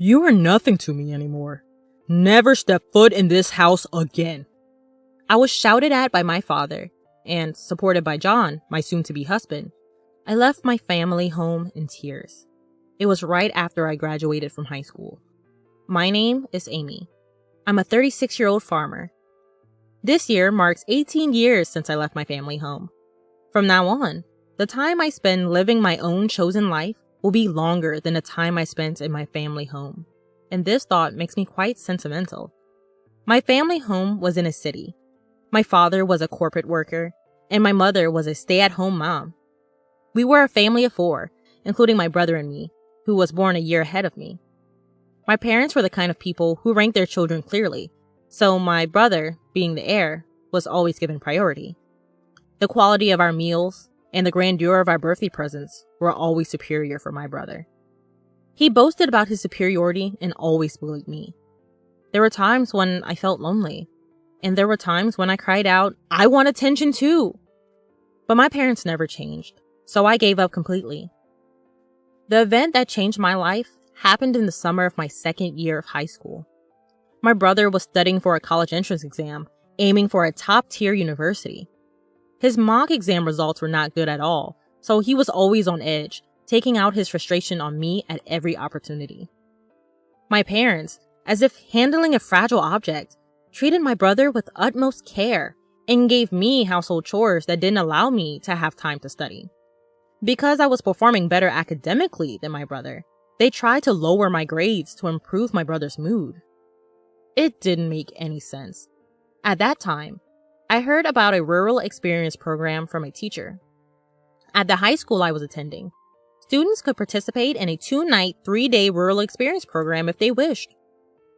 You are nothing to me anymore. Never step foot in this house again. I was shouted at by my father, and supported by John, my soon-to-be husband. I left my family home in tears. It was right after I graduated from high school. My name is Amy. I'm a 36-year-old farmer. This year marks 18 years since I left my family home. From now on, the time I spend living my own chosen life will be longer than the time I spent in my family home. And this thought makes me quite sentimental. My family home was in a city. My father was a corporate worker, and my mother was a stay-at-home mom. We were a family of 4, including my brother and me, who was born a year ahead of me. My parents were the kind of people who ranked their children clearly, so my brother, being the heir, was always given priority. The quality of our meals and the grandeur of our birthday presents were always superior for my brother. He boasted about his superiority and always bullied me. There were times when I felt lonely, and there were times when I cried out, "I want attention too!" But my parents never changed, so I gave up completely. The event that changed my life happened in the summer of my second year of high school. My brother was studying for a college entrance exam, aiming for a top-tier university. His mock exam results were not good at all, so he was always on edge, taking out his frustration on me at every opportunity. My parents, as if handling a fragile object, treated my brother with utmost care and gave me household chores that didn't allow me to have time to study. Because I was performing better academically than my brother, they tried to lower my grades to improve my brother's mood. It didn't make any sense. At that time, I heard about a rural experience program from a teacher. At the high school I was attending, students could participate in a 2-night, 3-day rural experience program if they wished.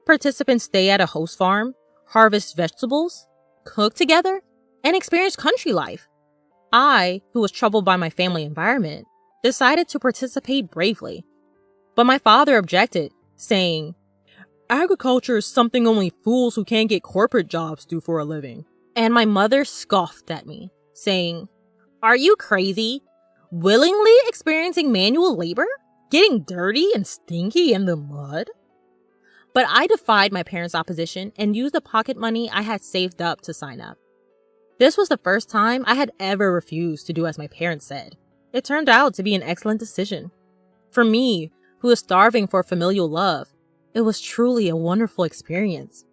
Participants stay at a host farm, harvest vegetables, cook together, and experience country life. I, who was troubled by my family environment, decided to participate bravely. But my father objected, saying, "Agriculture is something only fools who can't get corporate jobs do for a living." And my mother scoffed at me, saying, "Are you crazy? Willingly experiencing manual labor? Getting dirty and stinky in the mud?" But I defied my parents' opposition and used the pocket money I had saved up to sign up. This was the first time I had ever refused to do as my parents said. It turned out to be an excellent decision. For me, who was starving for familial love, it was truly a wonderful experience.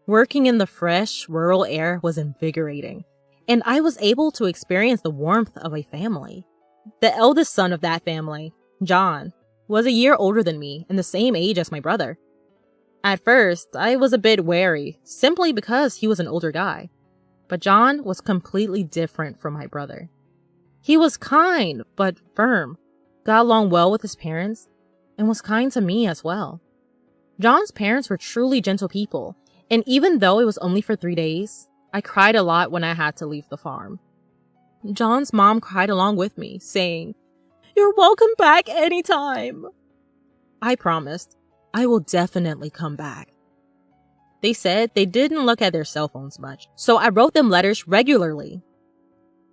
Working in the fresh, rural air was invigorating, and I was able to experience the warmth of a family. The eldest son of that family, John, was a year older than me and the same age as my brother. At first, I was a bit wary, simply because he was an older guy. But John was completely different from my brother. He was kind, but firm, got along well with his parents, and was kind to me as well. John's parents were truly gentle people, and even though it was only for 3 days, I cried a lot when I had to leave the farm. John's mom cried along with me, saying, "You're welcome back anytime." I promised, I will definitely come back. They said they didn't look at their cell phones much, so I wrote them letters regularly.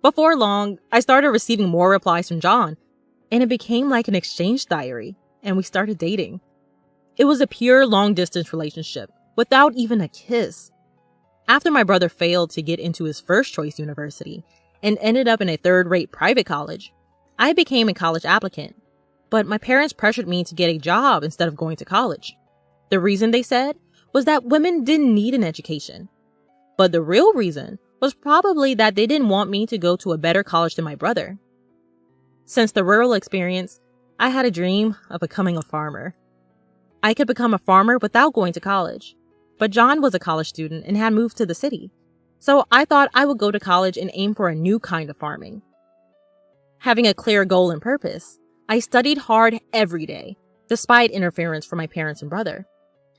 Before long, I started receiving more replies from John, and it became like an exchange diary, and we started dating. It was a pure long-distance relationship, without even a kiss. After my brother failed to get into his first-choice university and ended up in a third-rate private college, I became a college applicant, but my parents pressured me to get a job instead of going to college. The reason, they said, was that women didn't need an education. But the real reason was probably that they didn't want me to go to a better college than my brother. Since the rural experience, I had a dream of becoming a farmer. I could become a farmer without going to college, but John was a college student and had moved to the city, so I thought I would go to college and aim for a new kind of farming. Having a clear goal and purpose, I studied hard every day, despite interference from my parents and brother.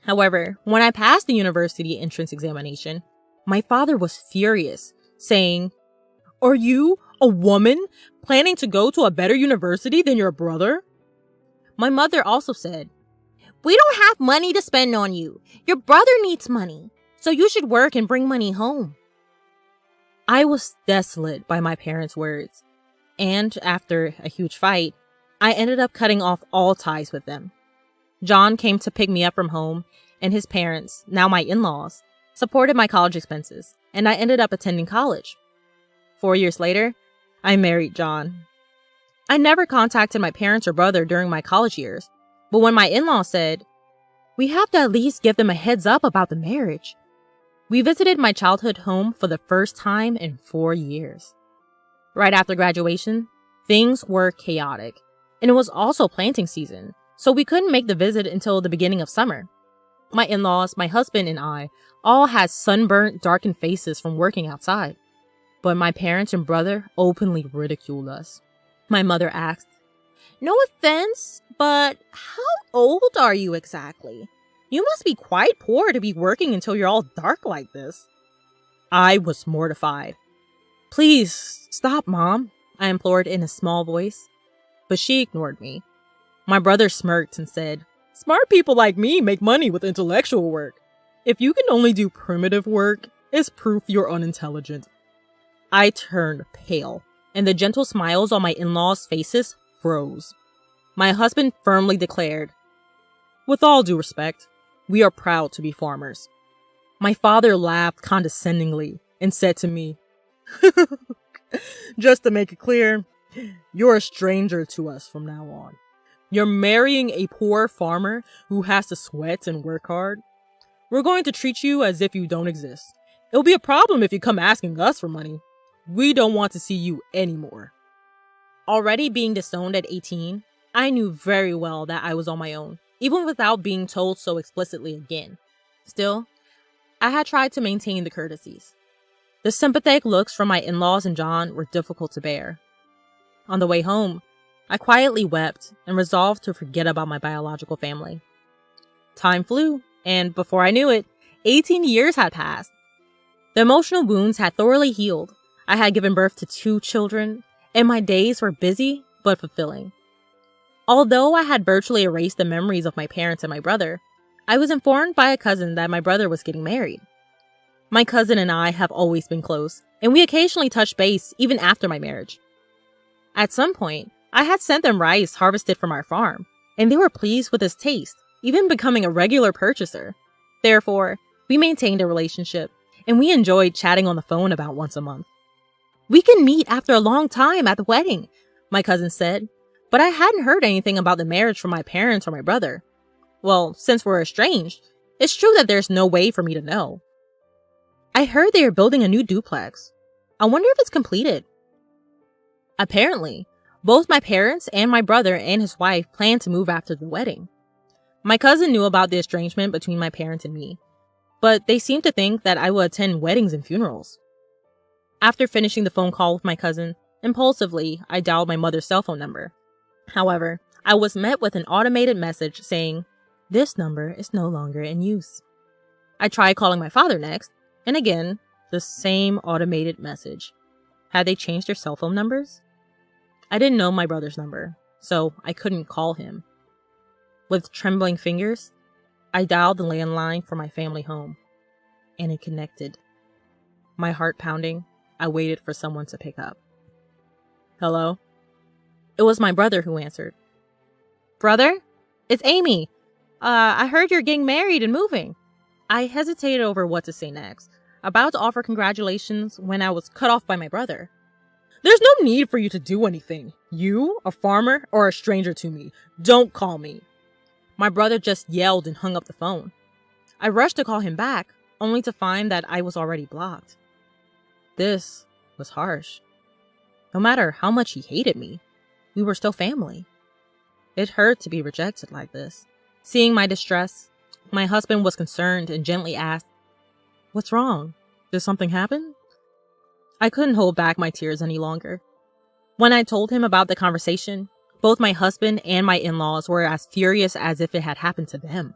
However, when I passed the university entrance examination, my father was furious, saying, "Are you, a woman, planning to go to a better university than your brother?" My mother also said, "We don't have money to spend on you. Your brother needs money, so you should work and bring money home." I was desolate by my parents' words, and after a huge fight, I ended up cutting off all ties with them. John came to pick me up from home, and his parents, now my in-laws, supported my college expenses, and I ended up attending college. 4 years later, I married John. I never contacted my parents or brother during my college years, but when my in-laws said, "We have to at least give them a heads up about the marriage," we visited my childhood home for the first time in 4 years. Right after graduation, things were chaotic, and it was also planting season, so we couldn't make the visit until the beginning of summer. My in-laws, my husband, and I all had sunburnt, darkened faces from working outside, but my parents and brother openly ridiculed us. My mother asked, "No offense, but how old are you exactly? You must be quite poor to be working until you're all dark like this." I was mortified. "Please, stop, Mom," I implored in a small voice. But she ignored me. My brother smirked and said, "Smart people like me make money with intellectual work. If you can only do primitive work, it's proof you're unintelligent." I turned pale, and the gentle smiles on my in-laws' faces froze. My husband firmly declared, "With all due respect, we are proud to be farmers." My father laughed condescendingly and said to me, "Just to make it clear, you're a stranger to us from now on. You're marrying a poor farmer who has to sweat and work hard. We're going to treat you as if you don't exist. It'll be a problem if you come asking us for money. We don't want to see you anymore." Already being disowned at 18, I knew very well that I was on my own, even without being told so explicitly again. Still, I had tried to maintain the courtesies. The sympathetic looks from my in-laws and John were difficult to bear. On the way home, I quietly wept and resolved to forget about my biological family. Time flew, and before I knew it, 18 years had passed. The emotional wounds had thoroughly healed. I had given birth to 2 children, and my days were busy but fulfilling. Although I had virtually erased the memories of my parents and my brother, I was informed by a cousin that my brother was getting married. My cousin and I have always been close, and we occasionally touched base even after my marriage. At some point, I had sent them rice harvested from our farm, and they were pleased with its taste, even becoming a regular purchaser. Therefore, we maintained a relationship, and we enjoyed chatting on the phone about once a month. "We can meet after a long time at the wedding," my cousin said, but I hadn't heard anything about the marriage from my parents or my brother. Well, since we're estranged, it's true that there's no way for me to know. "I heard they are building a new duplex. I wonder if it's completed." Apparently, both my parents and my brother and his wife planned to move after the wedding. My cousin knew about the estrangement between my parents and me, but they seemed to think that I would attend weddings and funerals. After finishing the phone call with my cousin, impulsively, I dialed my mother's cell phone number. However, I was met with an automated message saying, "This number is no longer in use." I tried calling my father next, and again, the same automated message. Had they changed their cell phone numbers? I didn't know my brother's number, so I couldn't call him. With trembling fingers, I dialed the landline for my family home, and it connected. My heart pounding, I waited for someone to pick up. "Hello?" It was my brother who answered. "Brother? It's Amy. I heard you're getting married and moving." I hesitated over what to say next, about to offer congratulations when I was cut off by my brother. "There's no need for you to do anything. You, a farmer, are a stranger to me. Don't call me." My brother just yelled and hung up the phone. I rushed to call him back, only to find that I was already blocked. This was harsh. No matter how much he hated me, we were still family. It hurt to be rejected like this. Seeing my distress, my husband was concerned and gently asked, "What's wrong? Did something happen?" I couldn't hold back my tears any longer. When I told him about the conversation, both my husband and my in-laws were as furious as if it had happened to them.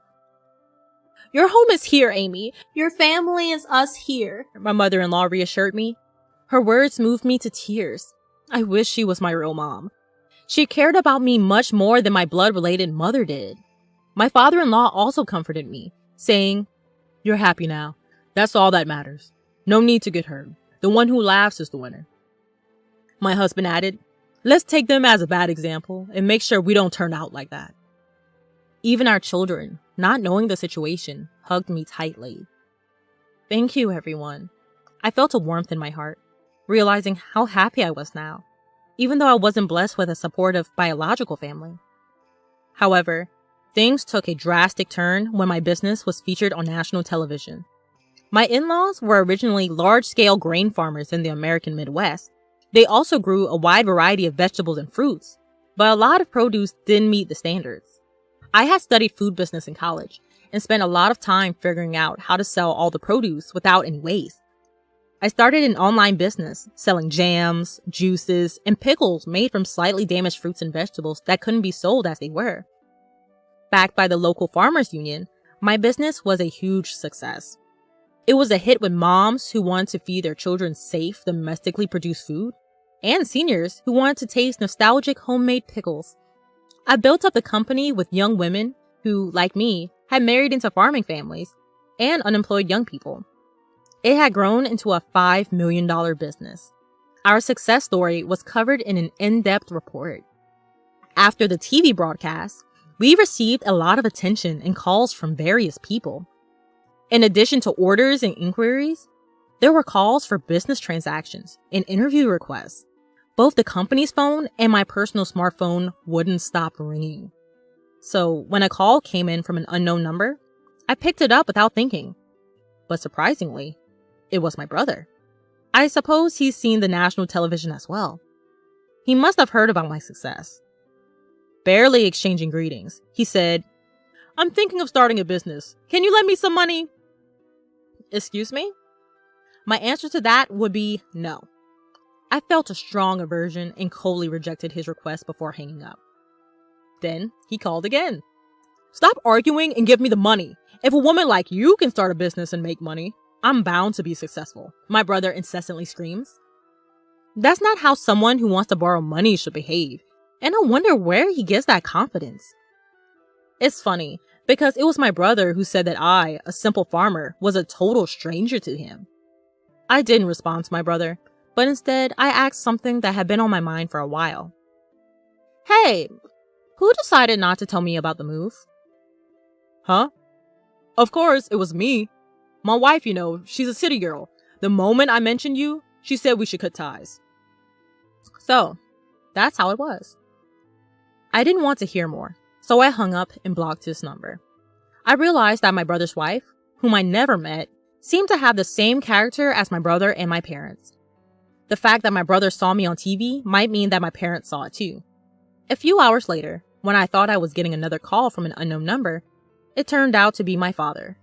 "Your home is here, Amy. Your family is us here," my mother-in-law reassured me. Her words moved me to tears. I wish she was my real mom. She cared about me much more than my blood-related mother did. My father-in-law also comforted me, saying, "You're happy now. That's all that matters. No need to get hurt. The one who laughs is the winner." My husband added, "Let's take them as a bad example and make sure we don't turn out like that." Even our children, not knowing the situation, hugged me tightly. Thank you, everyone. I felt a warmth in my heart, realizing how happy I was now, even though I wasn't blessed with a supportive biological family. However, things took a drastic turn when my business was featured on national television. My in-laws were originally large-scale grain farmers in the American Midwest. They also grew a wide variety of vegetables and fruits, but a lot of produce didn't meet the standards. I had studied food business in college and spent a lot of time figuring out how to sell all the produce without any waste. I started an online business selling jams, juices, and pickles made from slightly damaged fruits and vegetables that couldn't be sold as they were. Backed by the local farmers union, my business was a huge success. It was a hit with moms who wanted to feed their children safe, domestically produced food, and seniors who wanted to taste nostalgic homemade pickles. I built up the company with young women who, like me, had married into farming families and unemployed young people. It had grown into a $5 million business. Our success story was covered in an in-depth report. After the TV broadcast, we received a lot of attention and calls from various people. In addition to orders and inquiries, there were calls for business transactions and interview requests. Both the company's phone and my personal smartphone wouldn't stop ringing. So when a call came in from an unknown number, I picked it up without thinking. But surprisingly, it was my brother. I suppose he's seen the national television as well. He must have heard about my success. Barely exchanging greetings, he said, "I'm thinking of starting a business. Can you lend me some money?" Excuse me? My answer to that would be no. I felt a strong aversion and coldly rejected his request before hanging up. Then he called again. "Stop arguing and give me the money. If a woman like you can start a business and make money, I'm bound to be successful," my brother incessantly screams. That's not how someone who wants to borrow money should behave, and I wonder where he gets that confidence. It's funny, because it was my brother who said that I, a simple farmer, was a total stranger to him. I didn't respond to my brother, but instead I asked something that had been on my mind for a while. "Hey, who decided not to tell me about the move?" "Huh? Of course, it was me. My wife, she's a city girl. The moment I mentioned you, she said we should cut ties." So, that's how it was. I didn't want to hear more, so I hung up and blocked his number. I realized that my brother's wife, whom I never met, seemed to have the same character as my brother and my parents. The fact that my brother saw me on TV might mean that my parents saw it too. A few hours later, when I thought I was getting another call from an unknown number, it turned out to be my father.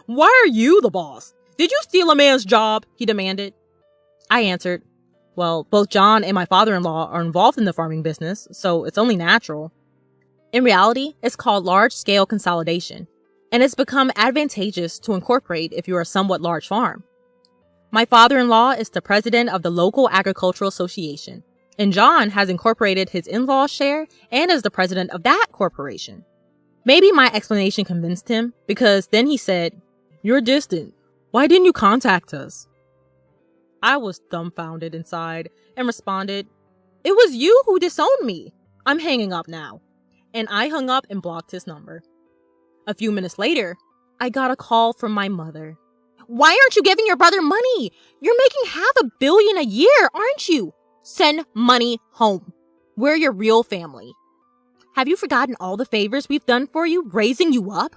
"Why are you the boss? Did you steal a man's job?" he demanded. I answered, "Well, both John and my father-in-law are involved in the farming business, so it's only natural." In reality, it's called large-scale consolidation, and it's become advantageous to incorporate if you're a somewhat large farm. My father-in-law is the president of the local agricultural association, and John has incorporated his in-law's share and is the president of that corporation. Maybe my explanation convinced him, because then he said, "You're distant. Why didn't you contact us?" I was dumbfounded inside and responded, "It was you who disowned me. I'm hanging up now." And I hung up and blocked his number. A few minutes later, I got a call from my mother. "Why aren't you giving your brother money? You're making $500 million a year, aren't you? Send money home. We're your real family. Have you forgotten all the favors we've done for you, raising you up?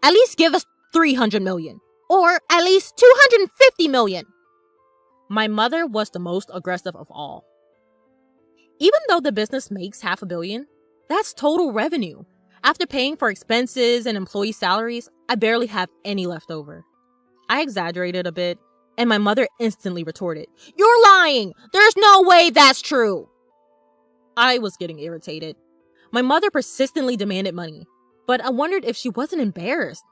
At least give us $300 million, or at least $250 million. My mother was the most aggressive of all. Even though the business makes $500 million, that's total revenue. After paying for expenses and employee salaries, I barely have any left over. I exaggerated a bit, and my mother instantly retorted, "You're lying! There's no way that's true!" I was getting irritated. My mother persistently demanded money, but I wondered if she wasn't embarrassed.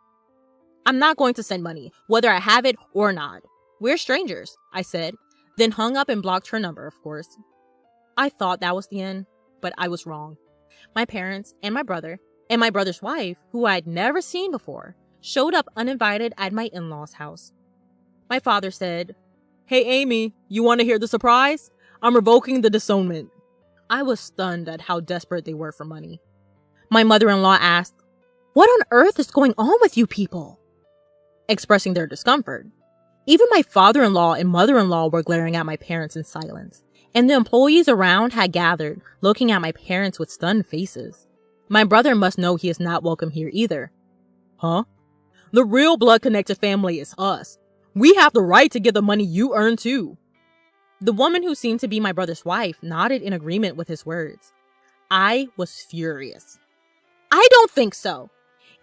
"I'm not going to send money, whether I have it or not. We're strangers," I said, then hung up and blocked her number, of course. I thought that was the end, but I was wrong. My parents and my brother, and my brother's wife, who I'd never seen before, showed up uninvited at my in-laws' house. My father said, "Hey Amy, you want to hear the surprise? I'm revoking the disownment." I was stunned at how desperate they were for money. My mother-in-law asked, What on earth is going on with you people? Expressing their discomfort. Even my father-in-law and mother-in-law were glaring at my parents in silence, and the employees around had gathered, looking at my parents with stunned faces. My brother must know he is not welcome here either. Huh? The real blood-connected family is us. We have the right to get the money you earn too. The woman who seemed to be my brother's wife nodded in agreement with his words. I was furious. I don't think so.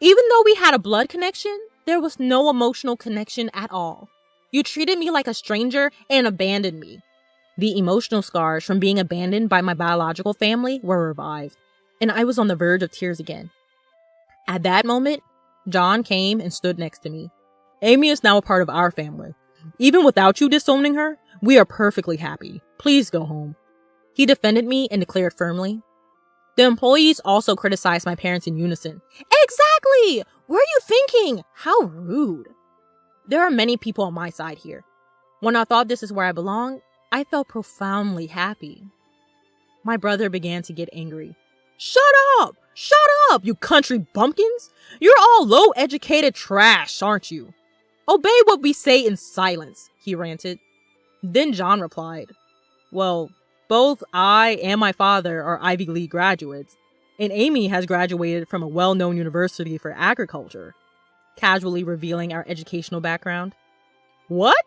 Even though we had a blood connection, there was no emotional connection at all. You treated me like a stranger and abandoned me. The emotional scars from being abandoned by my biological family were revived, and I was on the verge of tears again. At that moment, John came and stood next to me. Amy is now a part of our family. Even without you disowning her, we are perfectly happy. Please go home. He defended me and declared firmly. The employees also criticized my parents in unison. Exactly! What are you thinking? How rude. There are many people on my side here. When I thought this is where I belong, I felt profoundly happy. My brother began to get angry. Shut up! Shut up, you country bumpkins! You're all low-educated trash, aren't you? Obey what we say in silence, he ranted. Then John replied, well, both I and my father are Ivy League graduates, and Amy has graduated from a well-known university for agriculture, casually revealing our educational background. What?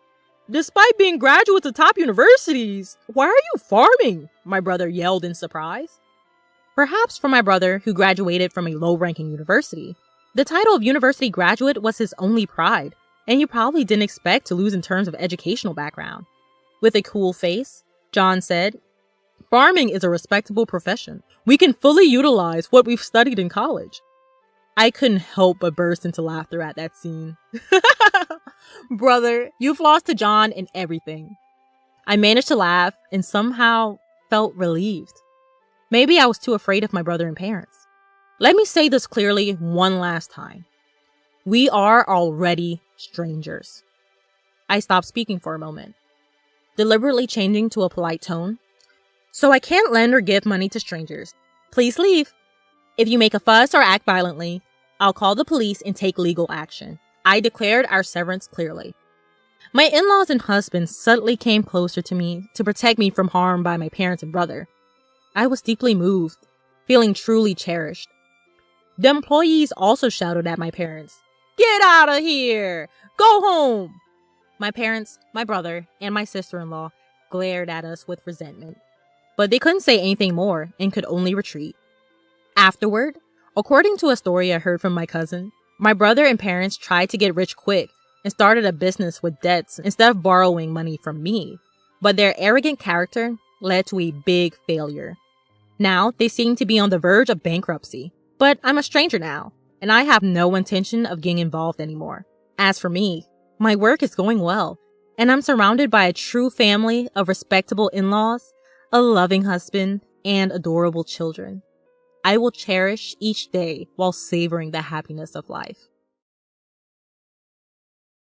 Despite being graduates of top universities, why are you farming? My brother yelled in surprise. Perhaps for my brother, who graduated from a low-ranking university, the title of university graduate was his only pride, and you probably didn't expect to lose in terms of educational background. With a cool face, John said, farming is a respectable profession. We can fully utilize what we've studied in college. I couldn't help but burst into laughter at that scene. Brother, you've lost to John in everything. I managed to laugh and somehow felt relieved. Maybe I was too afraid of my brother and parents. Let me say this clearly one last time. We are already strangers. I stopped speaking for a moment, deliberately changing to a polite tone. So I can't lend or give money to strangers. Please leave. If you make a fuss or act violently, I'll call the police and take legal action. I declared our severance clearly. My in-laws and husband subtly came closer to me to protect me from harm by my parents and brother. I was deeply moved, feeling truly cherished. The employees also shouted at my parents, "Get out of here! Go home!" My parents, my brother, and my sister-in-law glared at us with resentment, but they couldn't say anything more and could only retreat. Afterward, according to a story I heard from my cousin, my brother and parents tried to get rich quick and started a business with debts instead of borrowing money from me, but their arrogant character led to a big failure. Now, they seem to be on the verge of bankruptcy, but I'm a stranger now, and I have no intention of getting involved anymore. As for me, my work is going well, and I'm surrounded by a true family of respectable in-laws, a loving husband, and adorable children. I will cherish each day while savoring the happiness of life.